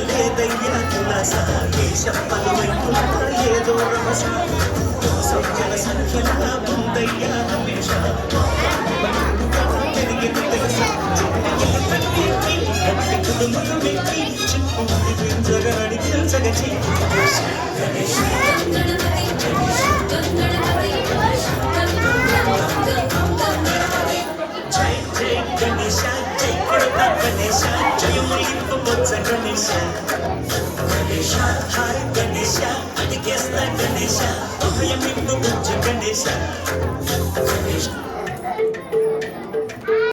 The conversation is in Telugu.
లేదయ్యా కులాస చెప్పలు వైపులా ఏదో రమస సంఖ్యల సంఖ్యల ఉందయ్యా హమేష పెరిగింది తెలుసా కుటుంబం వ్యక్తి చిప్పుంది పెంచగాడి తెలుసగచి గణేష్ గణేశ జై కొడతా గణేశ జయములింపు బొత్స గణేశ గణేశ హాయ్ గణేశ అడిగేస్తా గణేశ అభయమింపు బొచ్చ గణేశ గణేశ